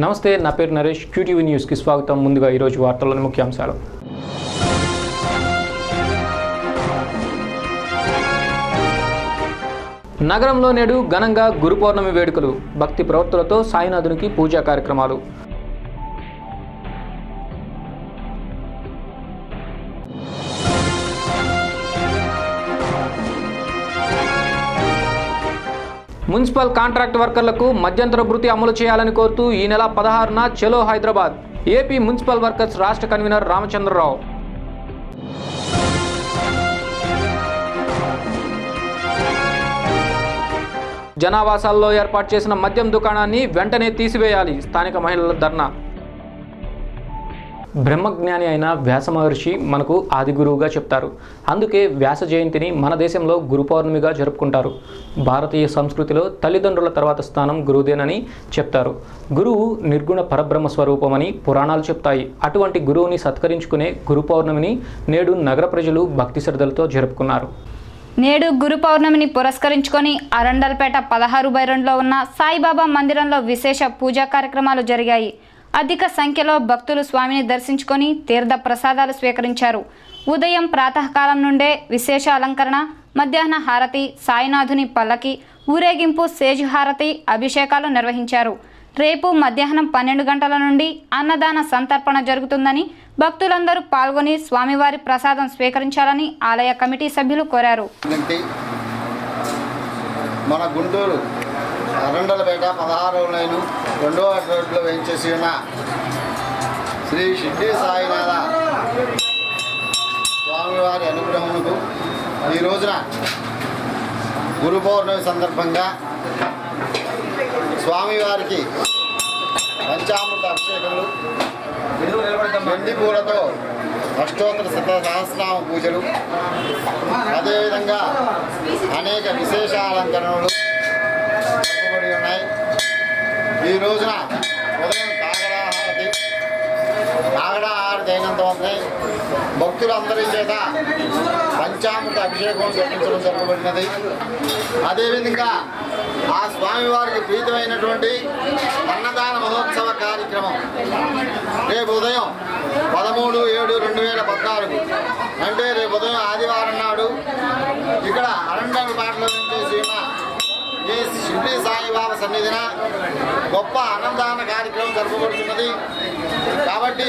నమస్తే, నా పేరు నరేష్. క్యూటీవీ న్యూస్కి స్వాగతం. ముందుగా ఈరోజు వార్తల్లోని ముఖ్యాంశాలు. నగరంలో నేడు ఘనంగా గురు పౌర్ణమి వేడుకలు. భక్తి ప్రవృత్తులతో సాయినాథునికి పూజా కార్యక్రమాలు. మున్సిపల్ కాంట్రాక్ట్ వర్కర్లకు మధ్యంతర భృతి అమలు చేయాలని కోరుతూ ఈ నెల 16న చలో హైదరాబాద్ ఏపీ మున్సిపల్ వర్కర్స్ రాష్ట్ర కన్వీనర్ రామచంద్రరావు. జనావాసాల్లో ఏర్పాటు చేసిన మద్యం దుకాణాన్ని వెంటనే తీసివేయాలి. స్థానిక మహిళల ధర్నా. బ్రహ్మజ్ఞాని అయిన వ్యాస మహర్షి మనకు ఆది గురువుగా చెప్తారు. అందుకే వ్యాస జయంతిని మన దేశంలో గురు పౌర్ణమిగా జరుపుకుంటారు. భారతీయ సంస్కృతిలో తల్లిదండ్రుల తర్వాత స్థానం గురువుదేనని చెప్తారు. గురువు నిర్గుణ పరబ్రహ్మ స్వరూపమని పురాణాలు చెప్తాయి. అటువంటి గురువుని సత్కరించుకునే గురు పౌర్ణమిని నేడు నగర ప్రజలు భక్తి శ్రద్ధలతో జరుపుకున్నారు. నేడు గురు పౌర్ణమిని పురస్కరించుకొని అరండల్పేట 16/2లో ఉన్న సాయిబాబా మందిరంలో విశేష పూజా కార్యక్రమాలు జరిగాయి. అధిక సంఖ్యలో భక్తులు స్వామిని దర్శించుకొని తీర్థ ప్రసాదాలు స్వీకరించారు. ఉదయం ప్రాతకాలం నుండే విశేష అలంకరణ, మధ్యాహ్న హారతి, సాయినాథుని పల్లకి ఊరేగింపు, సేజు హారతి, అభిషేకాలు నిర్వహించారు. రేపు మధ్యాహ్నం 12 గంటల నుండి అన్నదాన సంతర్పణ జరుగుతుందని భక్తులందరూ పాల్గొని స్వామివారి ప్రసాదం స్వీకరించాలని ఆలయ కమిటీ సభ్యులు కోరారు. మన గుంటూరు అరండలపేట 16వ లైను 2వ రోడ్లో వేయించేసి ఉన్న శ్రీ షిర్డీ సాయినాథ స్వామివారి అనుగ్రహమునకు ఈ రోజున గురు పౌర్ణమి సందర్భంగా స్వామివారికి పంచామృత అభిషేకములు, వెండి పూలతో అష్టోత్తర సహస్రనామ పూజలు, అదేవిధంగా అనేక విశేష అలంకరణలు జరపబడి ఉన్నాయి. ఈ రోజున ఉదయం కాగడా హారతి అయినంతమంది భక్తులందరి చేత పంచామృత అభిషేకం జరిపించడం జరగబడినది. అదేవిధంగా ఆ స్వామివారికి ప్రీతమైనటువంటి అన్నదాన మహోత్సవ కార్యక్రమం రేపు ఉదయం 13/7/2014 అంటే రేపు ఉదయం ఆదివారం నాడు ఇక్కడ అరండల్పేటలో చేసి ఉన్న ఈ షిర్డీ సాయిబాబా సన్నిధిన గొప్ప అన్నదాన కార్యక్రమం జరపబడుతున్నది. కాబట్టి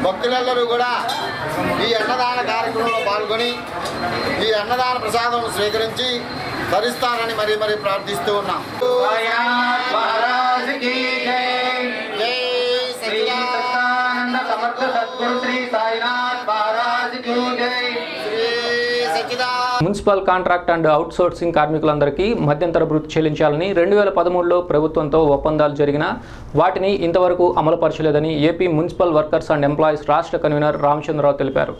భక్తులందరూ కూడా ఈ అన్నదాన కార్యక్రమంలో పాల్గొని ఈ అన్నదాన ప్రసాదం స్వీకరించి ధరిస్తారని మరీ ప్రార్థిస్తూ ఉన్నాం. మున్సిపల్ కాంట్రాక్ట్ అండ్ అవుట్సోర్సింగ్ కార్మికులందరికీ మధ్యంతర భృతి చెల్లించాలని 2013లో ప్రభుత్వంతో ఒప్పందాలు జరిగినా వాటిని ఇంతవరకు అమలుపరచలేదని AP municipal workers and employees రాష్ట్ర కన్వీనర్ రామచంద్రరావు తెలిపారు.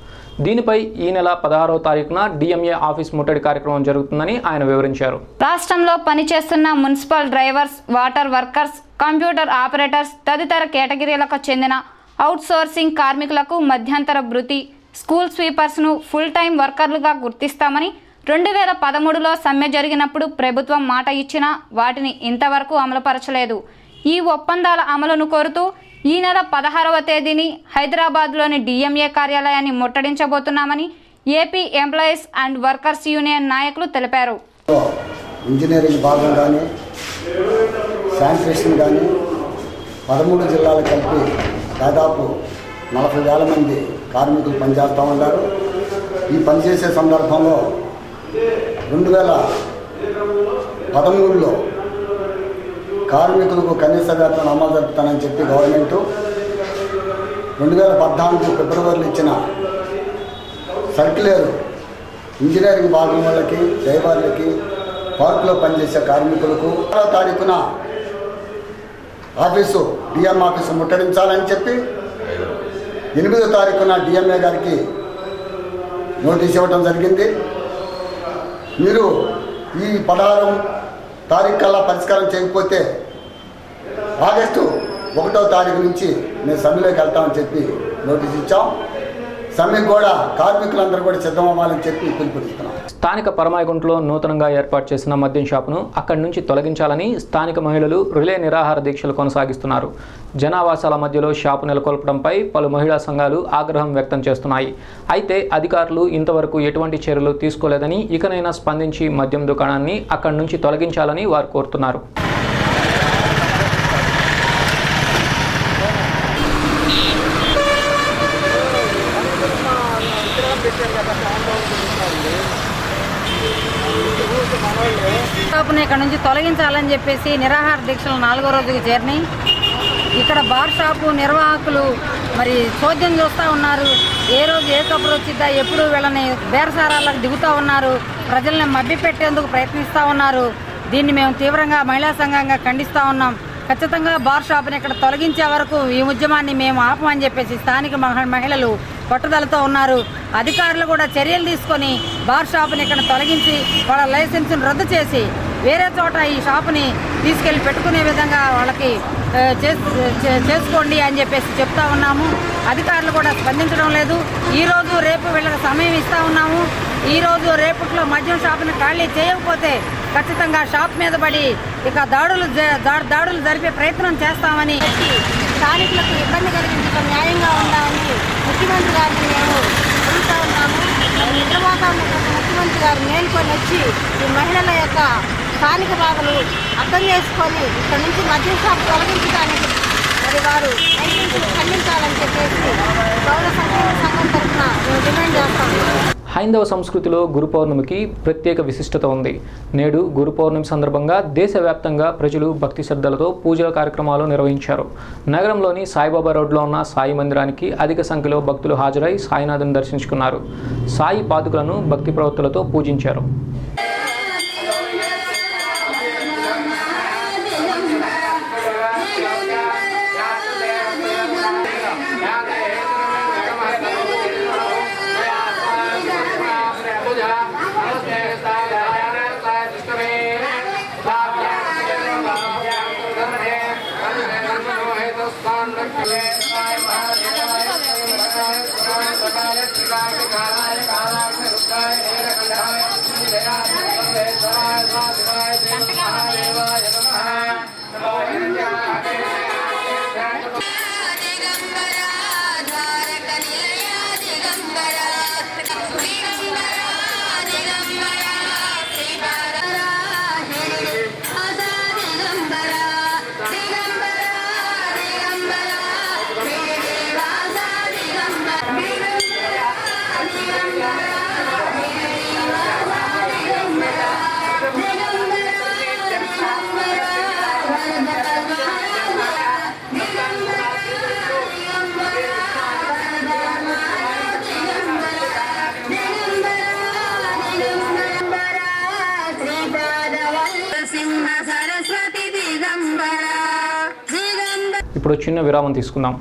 దీనిపై ఈ నెల 16వ తారీఖున డిఎంఏ ఆఫీస్ ముట్టడి కార్యక్రమం జరుగుతుందని ఆయన వివరించారు. రాష్ట్రంలో పనిచేస్తున్న municipal drivers, water workers, computer operators తదితర కేటగిరీలకు చెందిన అవుట్సోర్సింగ్ కార్మికులకు మధ్యంతర భృతి, స్కూల్ స్వీపర్స్ను ఫుల్ టైం వర్కర్లుగా గుర్తిస్తామని 2013లో సమ్మె జరిగినప్పుడు ప్రభుత్వం మాట ఇచ్చినా వాటిని ఇంతవరకు అమలుపరచలేదు. ఈ ఒప్పందాల అమలును కోరుతూ ఈ నెల 16వ తేదీని హైదరాబాద్లోని డిఎంఏ కార్యాలయాన్ని ముట్టడించబోతున్నామని AP employees and workers union నాయకులు తెలిపారు. ఇంజనీరింగ్ భాగం కానీ, శానిటేషన్ కానీ 13 జిల్లాలు కలిపి దాదాపు 40,000 మంది కార్మికులు పనిచేస్తూ ఉన్నారు. ఈ పనిచేసే సందర్భంలో 2013లో కార్మికులకు కనీస వేతనం అమలు జరుపుతానని చెప్పి గవర్నమెంటు 2014 ఫిబ్రవరిలో ఇచ్చిన సర్క్యులర్ ఇంజనీరింగ్ భాగం వాళ్ళకి, డ్రైవర్లకి, పార్కులో పనిచేసే కార్మికులకు 6వ తారీఖున డిఎం ఆఫీసు ముట్టడించాలని చెప్పి 8వ తారీఖున డిఎంఏ గారికి నోటీస్ ఇవ్వడం జరిగింది. మీరు ఈ 16వ తారీఖు కల్లా పరిష్కారం చేయకపోతే ఆగస్టు 1వ తారీఖు నుంచి మేము సమ్మెలోకి వెళ్తామని చెప్పి నోటీస్ ఇచ్చాం. సమ్మెకు కూడా కార్మికులందరూ కూడా సిద్ధమవ్వాలని చెప్పి పిలుపునిస్తున్నాం. స్థానిక పరమాయగుంటలో నూతనంగా ఏర్పాటు చేసిన మద్యం షాపును అక్కడి నుంచి తొలగించాలని స్థానిక మహిళలు రిలే నిరాహార దీక్షలు కొనసాగిస్తున్నారు. జనావాసాల మధ్యలో షాపు నెలకొల్పడంపై పలు మహిళా సంఘాలు ఆగ్రహం వ్యక్తం చేస్తున్నాయి. అయితే అధికారులు ఇంతవరకు ఎటువంటి చర్యలు తీసుకోలేదని, ఇకనైనా స్పందించి మద్యం దుకాణాన్ని అక్కడి నుంచి తొలగించాలని వారు కోరుతున్నారు. షాపుని ఇక్కడ నుంచి తొలగించాలని చెప్పేసి నిరాహార దీక్షలు 4వ రోజుకి చేరినాయి. ఇక్కడ బార్ షాపు నిర్వాహకులు మరి చోద్యం చూస్తూ ఉన్నారు. ఏ రోజు ఏ కబురు వచ్చిద్దా, ఎప్పుడు వీళ్ళని బేరసారాలకు దిగుతూ ఉన్నారు. ప్రజల్ని మభ్యపెట్టేందుకు ప్రయత్నిస్తూ ఉన్నారు. దీన్ని మేము తీవ్రంగా మహిళా సంఘంగా ఖండిస్తూ ఉన్నాం. ఖచ్చితంగా బార్ షాపుని ఇక్కడ తొలగించే వరకు ఈ ఉద్యమాన్ని మేము ఆపమని చెప్పేసి స్థానిక మహిళలు పట్టుదలతో ఉన్నారు. అధికారులు కూడా చర్యలు తీసుకొని బార్ షాపుని ఇక్కడ తొలగించి వాళ్ళ లైసెన్స్ను రద్దు చేసి వేరే చోట ఈ షాపుని తీసుకెళ్ళి పెట్టుకునే విధంగా వాళ్ళకి చేసుకోండి అని చెప్పేసి చెప్తా ఉన్నాము. అధికారులు కూడా స్పందించడం లేదు. ఈరోజు రేపు వీళ్ళకి సమయం ఇస్తూ ఉన్నాము. ఈరోజు రేపట్లో మద్యం షాపుని ఖాళీ చేయకపోతే ఖచ్చితంగా షాప్ మీద పడి ఇక దాడులు జరిపే ప్రయత్నం చేస్తామని, స్థానికులకు ఇబ్బంది కలిగించడం న్యాయంగా ఉండాలని ముఖ్యమంత్రి గారిని మేము అడుగుతూ ఉన్నాము. నిద్రపోతా ఉన్నటువంటి ముఖ్యమంత్రి గారు మేల్కొని వచ్చి ఈ మహిళల యొక్క స్థానిక బాధలు అర్థం చేసుకొని ఇక్కడ నుంచి మద్యం షాప్ తొలగించడానికి మరి వారు ఖండించాలని చెప్పేసి పౌర సంఘం తరఫున మేము డిమాండ్ చేస్తాము. హైందవ సంస్కృతిలో గురు పౌర్ణమికి ప్రత్యేక విశిష్టత ఉంది. నేడు గురు పౌర్ణమి సందర్భంగా దేశవ్యాప్తంగా ప్రజలు భక్తి శ్రద్ధలతో పూజల కార్యక్రమాలు నిర్వహించారు. నగరంలోని సాయిబాబా రోడ్లో ఉన్న సాయి మందిరానికి అధిక సంఖ్యలో భక్తులు హాజరై సాయినాథుని దర్శించుకున్నారు. సాయి పాదుకలను భక్తి ప్రవృత్తులతో పూజించారు. ఇప్పుడు చిన్న విరామం తీసుకుందాం.